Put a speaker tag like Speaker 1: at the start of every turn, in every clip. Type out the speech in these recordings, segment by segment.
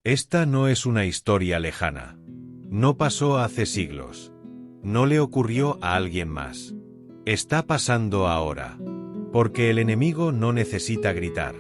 Speaker 1: Esta no es una historia lejana. No pasó hace siglos. No le ocurrió a alguien más. Está pasando ahora. Porque el enemigo no necesita gritar.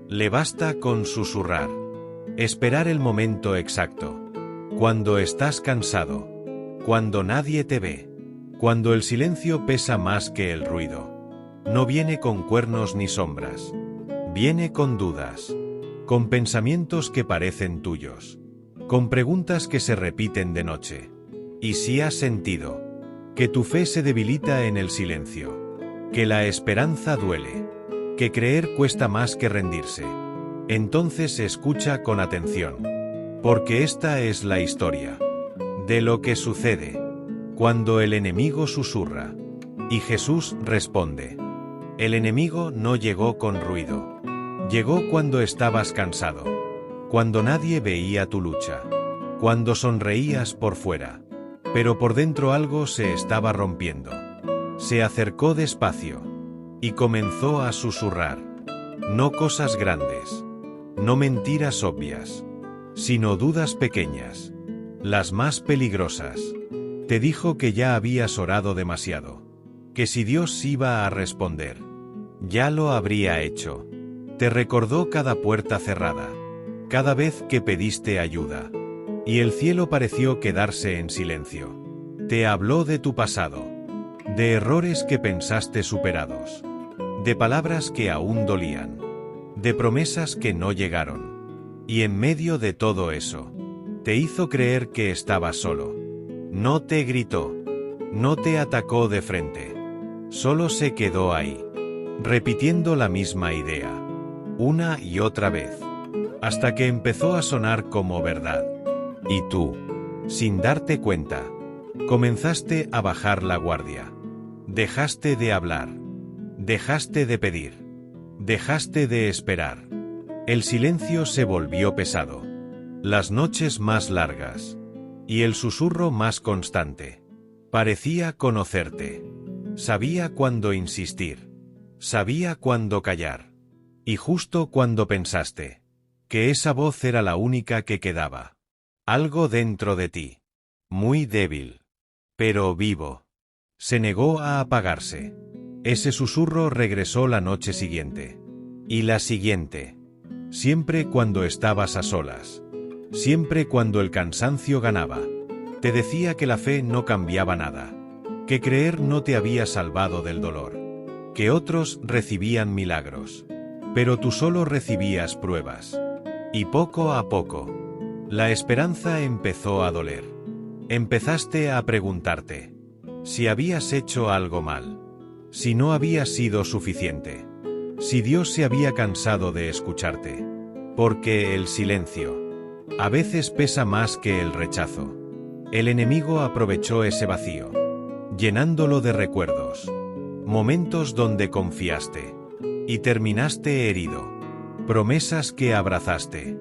Speaker 1: Le basta con susurrar. Esperar el momento exacto. Cuando estás cansado. Cuando nadie te ve. Cuando el silencio pesa más que el ruido. No viene con cuernos ni sombras. Viene con dudas. Con pensamientos que parecen tuyos. Con preguntas que se repiten de noche. Y si has sentido que tu fe se debilita en el silencio. Que la esperanza duele. Que creer cuesta más que rendirse. Entonces escucha con atención. Porque esta es la historia de lo que sucede cuando el enemigo susurra. Y Jesús responde. El enemigo no llegó con ruido. Llegó cuando estabas cansado. Cuando nadie veía tu lucha. Cuando sonreías por fuera. Pero por dentro algo se estaba rompiendo. Se acercó despacio. Y comenzó a susurrar. No cosas grandes. No mentiras obvias. Sino dudas pequeñas. Las más peligrosas. Te dijo que ya habías orado demasiado. Que si Dios iba a responder, ya lo habría hecho. Te recordó cada puerta cerrada. Cada vez que pediste ayuda. Y el cielo pareció quedarse en silencio. Te habló de tu pasado. De errores que pensaste superados. De palabras que aún dolían. De promesas que no llegaron. Y en medio de todo eso, te hizo creer que estabas solo. No te gritó. No te atacó de frente. Solo se quedó ahí. Repitiendo la misma idea. Una y otra vez. Hasta que empezó a sonar como verdad. Y tú, sin darte cuenta, comenzaste a bajar la guardia. Dejaste de hablar. Dejaste de pedir. Dejaste de esperar. El silencio se volvió pesado. Las noches más largas. Y el susurro más constante. Parecía conocerte. Sabía cuándo insistir. Sabía cuándo callar. Y justo cuando pensaste que esa voz era la única que quedaba. Algo dentro de ti. Muy débil. Pero vivo. Se negó a apagarse. Ese susurro regresó la noche siguiente. Y la siguiente. Siempre cuando estabas a solas. Siempre cuando el cansancio ganaba. Te decía que la fe no cambiaba nada. Que creer no te había salvado del dolor. Que otros recibían milagros. Pero tú solo recibías pruebas. Y poco a poco, la esperanza empezó a doler. Empezaste a preguntarte si habías hecho algo mal. Si no había sido suficiente. Si Dios se había cansado de escucharte. Porque el silencio a veces pesa más que el rechazo. El enemigo aprovechó ese vacío, llenándolo de recuerdos. Momentos donde confiaste. Y terminaste herido. Promesas que abrazaste.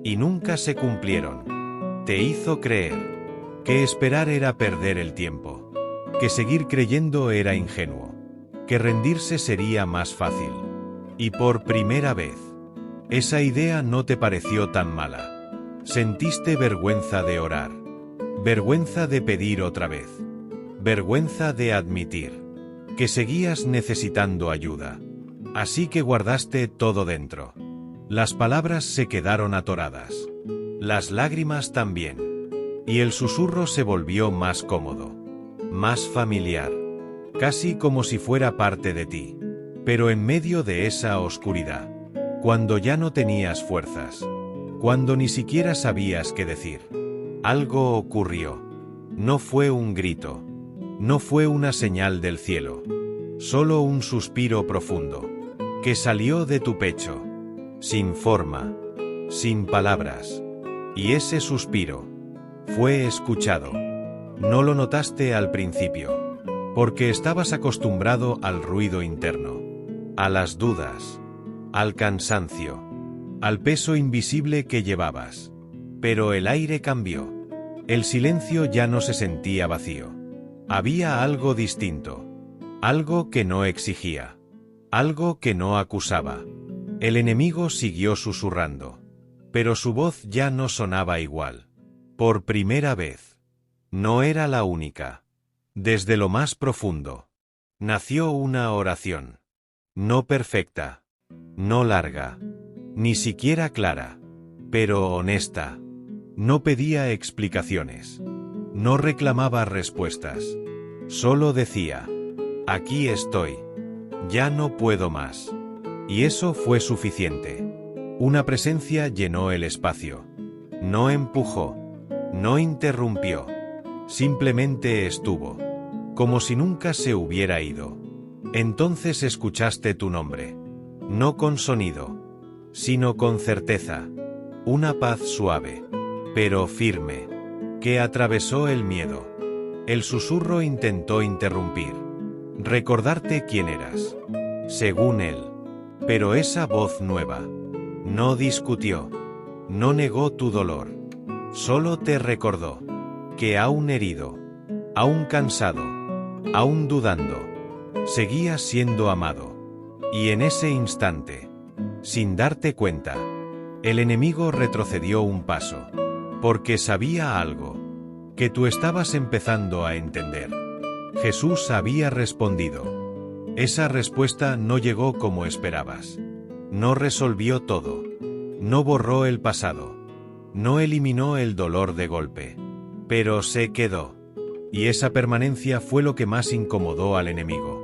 Speaker 1: Y nunca se cumplieron. Te hizo creer que esperar era perder el tiempo. Que seguir creyendo era ingenuo. Que rendirse sería más fácil. Y por primera vez, esa idea no te pareció tan mala. Sentiste vergüenza de orar. Vergüenza de pedir otra vez. Vergüenza de admitir que seguías necesitando ayuda. Así que guardaste todo dentro. Las palabras se quedaron atoradas. Las lágrimas también. Y el susurro se volvió más cómodo. Más familiar. Casi como si fuera parte de ti. Pero en medio de esa oscuridad. Cuando ya no tenías fuerzas. Cuando ni siquiera sabías qué decir. Algo ocurrió. No fue un grito. No fue una señal del cielo. Solo un suspiro profundo. Que salió de tu pecho. Sin forma. Sin palabras. Y ese suspiro fue escuchado. No lo notaste al principio. Porque estabas acostumbrado al ruido interno. A las dudas. Al cansancio. Al peso invisible que llevabas. Pero el aire cambió. El silencio ya no se sentía vacío. Había algo distinto. Algo que no exigía. Algo que no acusaba. El enemigo siguió susurrando. Pero su voz ya no sonaba igual. Por primera vez. No era la única. Desde lo más profundo. Nació una oración. No perfecta. No larga. Ni siquiera clara. Pero honesta. No pedía explicaciones. No reclamaba respuestas. Solo decía: aquí estoy. Ya no puedo más. Y eso fue suficiente. Una presencia llenó el espacio. No empujó. No interrumpió. Simplemente estuvo. Como si nunca se hubiera ido. Entonces escuchaste tu nombre. No con sonido, sino con certeza. Una paz suave, pero firme, que atravesó el miedo. El susurro intentó interrumpir. Recordarte quién eras. Según él. Pero esa voz nueva no discutió. No negó tu dolor. Solo te recordó que aún herido, aún cansado, aún dudando, seguías siendo amado. Y en ese instante, sin darte cuenta, el enemigo retrocedió un paso, porque sabía algo que tú estabas empezando a entender. Jesús había respondido. Esa respuesta no llegó como esperabas. No resolvió todo. No borró el pasado. No eliminó el dolor de golpe. Pero se quedó. Y esa permanencia fue lo que más incomodó al enemigo.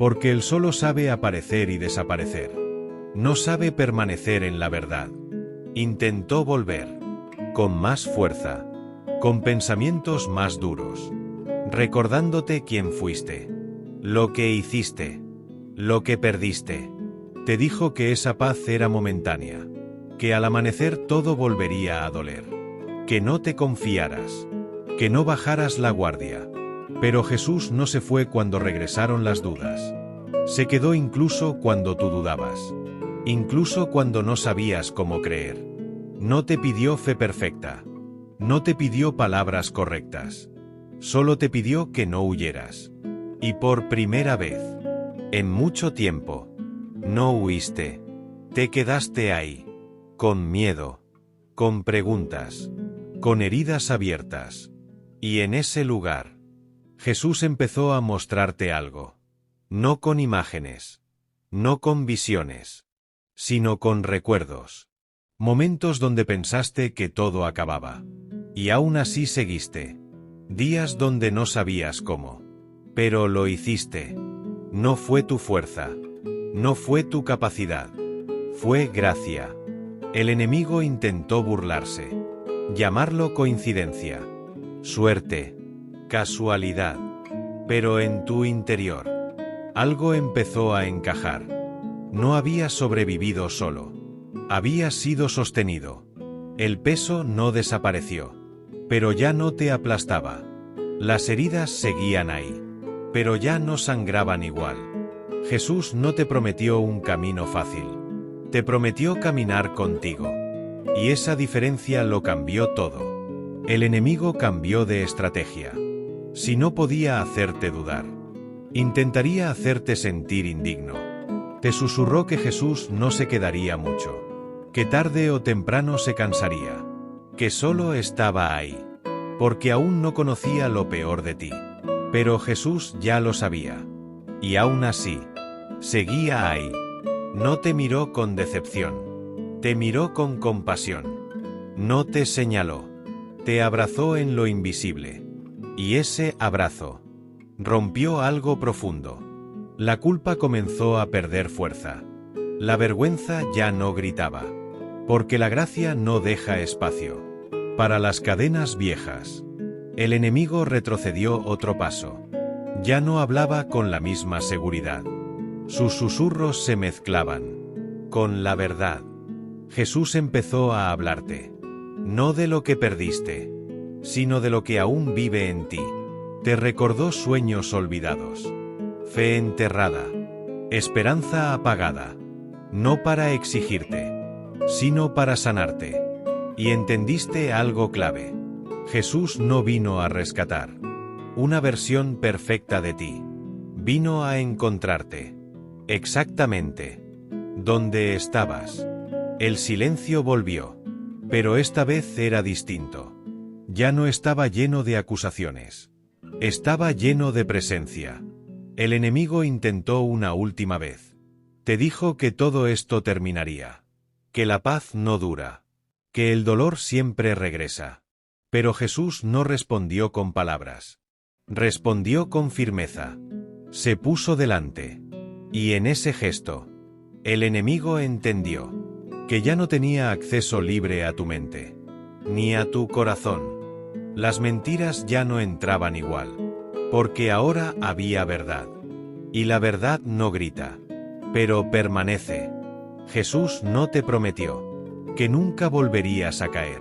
Speaker 1: Porque él solo sabe aparecer y desaparecer. No sabe permanecer en la verdad. Intentó volver. Con más fuerza. Con pensamientos más duros. Recordándote quién fuiste. Lo que hiciste. Lo que perdiste. Te dijo que esa paz era momentánea. Que al amanecer todo volvería a doler. Que no te confiaras. Que no bajaras la guardia. Pero Jesús no se fue cuando regresaron las dudas. Se quedó incluso cuando tú dudabas. Incluso cuando no sabías cómo creer. No te pidió fe perfecta. No te pidió palabras correctas. Solo te pidió que no huyeras. Y por primera vez, en mucho tiempo, no huiste. Te quedaste ahí. Con miedo. Con preguntas. Con heridas abiertas. Y en ese lugar, Jesús empezó a mostrarte algo. No con imágenes. No con visiones. Sino con recuerdos. Momentos donde pensaste que todo acababa. Y aún así seguiste. Días donde no sabías cómo. Pero lo hiciste. No fue tu fuerza. No fue tu capacidad. Fue gracia. El enemigo intentó burlarse. Llamarlo coincidencia. Suerte. Casualidad. Pero en tu interior, algo empezó a encajar. No habías sobrevivido solo. Habías sido sostenido. El peso no desapareció. Pero ya no te aplastaba. Las heridas seguían ahí. Pero ya no sangraban igual. Jesús no te prometió un camino fácil. Te prometió caminar contigo. Y esa diferencia lo cambió todo. El enemigo cambió de estrategia. Si no podía hacerte dudar, intentaría hacerte sentir indigno. Te susurró que Jesús no se quedaría mucho. Que tarde o temprano se cansaría. Que solo estaba ahí. Porque aún no conocía lo peor de ti. Pero Jesús ya lo sabía. Y aún así, seguía ahí. No te miró con decepción. Te miró con compasión. No te señaló. Te abrazó en lo invisible. Y ese abrazo rompió algo profundo. La culpa comenzó a perder fuerza. La vergüenza ya no gritaba. Porque la gracia no deja espacio para las cadenas viejas. El enemigo retrocedió otro paso. Ya no hablaba con la misma seguridad. Sus susurros se mezclaban con la verdad. Jesús empezó a hablarte. No de lo que perdiste, sino de lo que aún vive en ti. Te recordó sueños olvidados. Fe enterrada. Esperanza apagada. No para exigirte, sino para sanarte. Y entendiste algo clave. Jesús no vino a rescatar una versión perfecta de ti. Vino a encontrarte. Exactamente donde estabas. El silencio volvió. Pero esta vez era distinto. Ya no estaba lleno de acusaciones. Estaba lleno de presencia. El enemigo intentó una última vez. Te dijo que todo esto terminaría. Que la paz no dura. Que el dolor siempre regresa. Pero Jesús no respondió con palabras. Respondió con firmeza. Se puso delante. Y en ese gesto, el enemigo entendió que ya no tenía acceso libre a tu mente, ni a tu corazón. Las mentiras ya no entraban igual, porque ahora había verdad. Y la verdad no grita, pero permanece. Jesús no te prometió que nunca volverías a caer.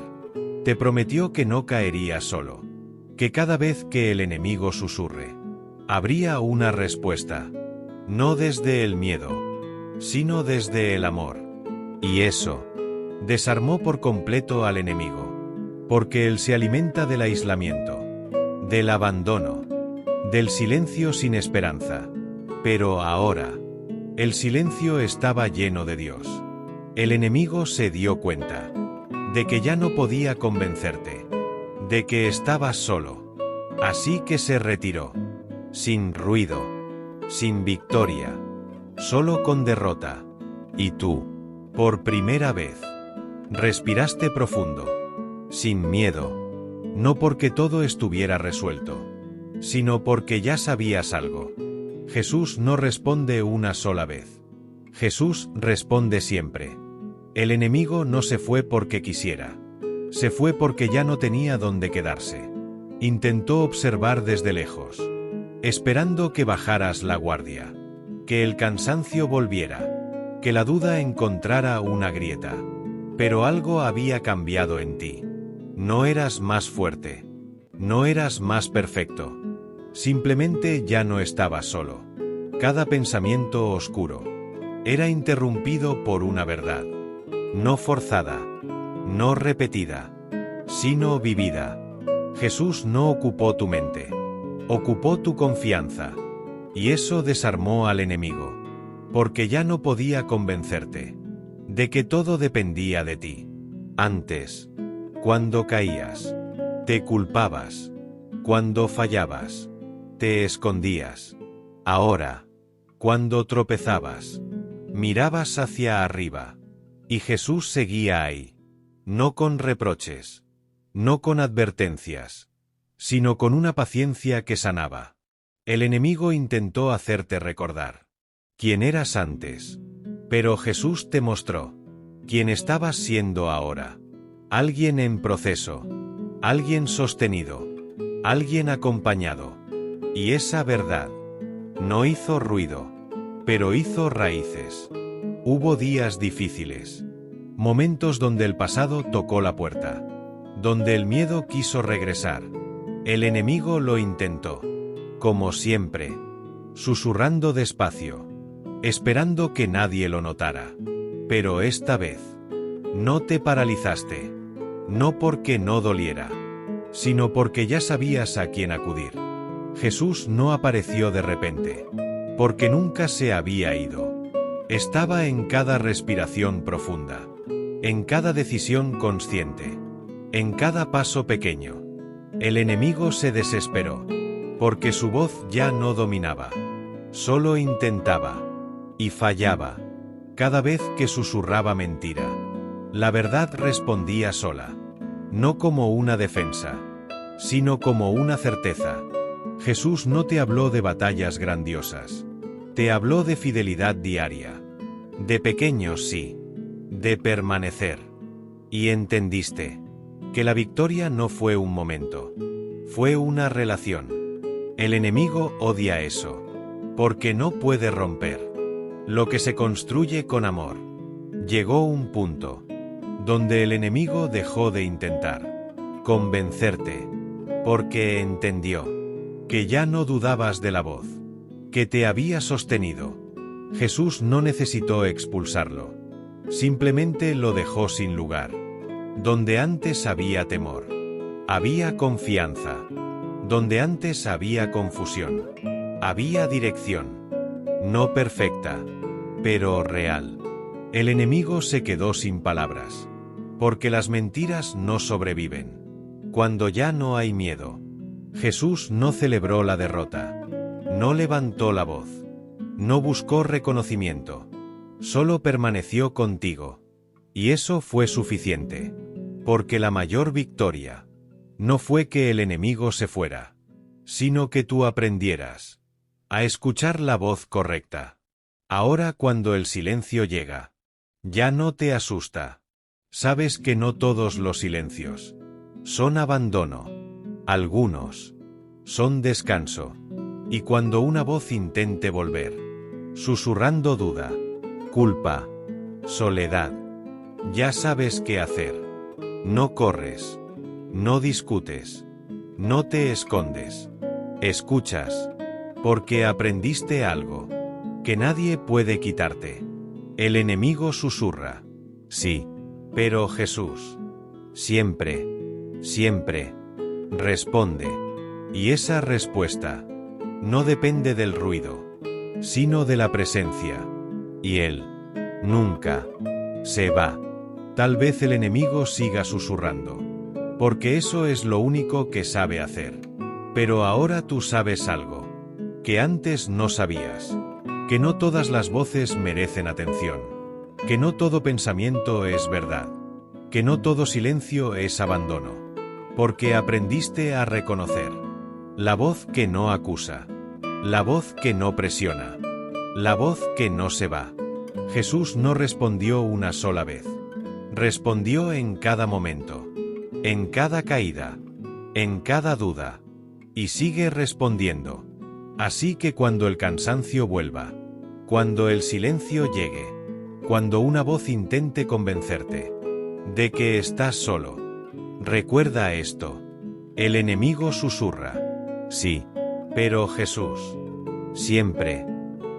Speaker 1: Te prometió que no caerías solo, que cada vez que el enemigo susurre, habría una respuesta, no desde el miedo, sino desde el amor. Y eso desarmó por completo al enemigo, porque él se alimenta del aislamiento, del abandono, del silencio sin esperanza. Pero ahora, el silencio estaba lleno de Dios. El enemigo se dio cuenta de que ya no podía convencerte, de que estabas solo. Así que se retiró, sin ruido, sin victoria, solo con derrota. Y tú, por primera vez, respiraste profundo, sin miedo, no porque todo estuviera resuelto, sino porque ya sabías algo. Jesús no responde una sola vez. Jesús responde siempre. El enemigo no se fue porque quisiera. Se fue porque ya no tenía dónde quedarse. Intentó observar desde lejos, esperando que bajaras la guardia, que el cansancio volviera, que la duda encontrara una grieta. Pero algo había cambiado en ti. No eras más fuerte. No eras más perfecto. Simplemente ya no estabas solo. Cada pensamiento oscuro era interrumpido por una verdad. No forzada, no repetida, sino vivida. Jesús no ocupó tu mente. Ocupó tu confianza. Y eso desarmó al enemigo. Porque ya no podía convencerte de que todo dependía de ti. Antes, cuando caías, te culpabas. Cuando fallabas, te escondías. Ahora, cuando tropezabas, mirabas hacia arriba. Y Jesús seguía ahí. No con reproches, no con advertencias, sino con una paciencia que sanaba. El enemigo intentó hacerte recordar quién eras antes, pero Jesús te mostró quién estabas siendo ahora. Alguien en proceso, alguien sostenido, alguien acompañado. Y esa verdad no hizo ruido, pero hizo raíces. Hubo días difíciles, momentos donde el pasado tocó la puerta, donde el miedo quiso regresar. El enemigo lo intentó, como siempre, susurrando despacio, esperando que nadie lo notara. Pero esta vez, no te paralizaste, no porque no doliera, sino porque ya sabías a quién acudir. Jesús no apareció de repente, porque nunca se había ido. Estaba en cada respiración profunda, en cada decisión consciente, en cada paso pequeño. El enemigo se desesperó, porque su voz ya no dominaba. Solo intentaba, y fallaba. Cada vez que susurraba mentira, la verdad respondía sola, no como una defensa, sino como una certeza. Jesús no te habló de batallas grandiosas, te habló de fidelidad diaria, de pequeños sí, de permanecer. Y entendiste que la victoria no fue un momento, fue una relación. El enemigo odia eso, porque no puede romper lo que se construye con amor. Llegó un punto donde el enemigo dejó de intentar convencerte, porque entendió que ya no dudabas de la voz que te había sostenido. Jesús no necesitó expulsarlo, simplemente lo dejó sin lugar. Donde antes había temor, había confianza. Donde antes había confusión, había dirección. No perfecta, pero real. El enemigo se quedó sin palabras, porque las mentiras no sobreviven. Cuando ya no hay miedo, Jesús no celebró la derrota, no levantó la voz, no buscó reconocimiento, solo permaneció contigo. Y eso fue suficiente, porque la mayor victoria no fue que el enemigo se fuera, sino que tú aprendieras a escuchar la voz correcta. Ahora cuando el silencio llega, ya no te asusta. Sabes que no todos los silencios son abandono. Algunos son descanso. Y cuando una voz intente volver, susurrando duda, culpa, soledad, ya sabes qué hacer. No corres, no discutes, no te escondes. Escuchas, porque aprendiste algo que nadie puede quitarte. El enemigo susurra, sí, pero Jesús siempre, siempre responde. Y esa respuesta no depende del ruido, sino de la presencia. Y Él nunca se va. Tal vez el enemigo siga susurrando, porque eso es lo único que sabe hacer. Pero ahora tú sabes algo que antes no sabías, que no todas las voces merecen atención, que no todo pensamiento es verdad, que no todo silencio es abandono, porque aprendiste a reconocer la voz que no acusa, la voz que no presiona, la voz que no se va. Jesús no respondió una sola vez. Respondió en cada momento, en cada caída, en cada duda, y sigue respondiendo. Así que cuando el cansancio vuelva, cuando el silencio llegue, cuando una voz intente convencerte de que estás solo, recuerda esto: el enemigo susurra, sí, pero Jesús siempre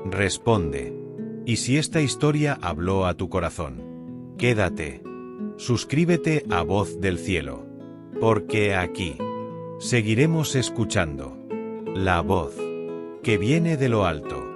Speaker 1: responde. Y si esta historia habló a tu corazón, quédate, suscríbete a Voz del Cielo, porque aquí seguiremos escuchando la voz que viene de lo alto.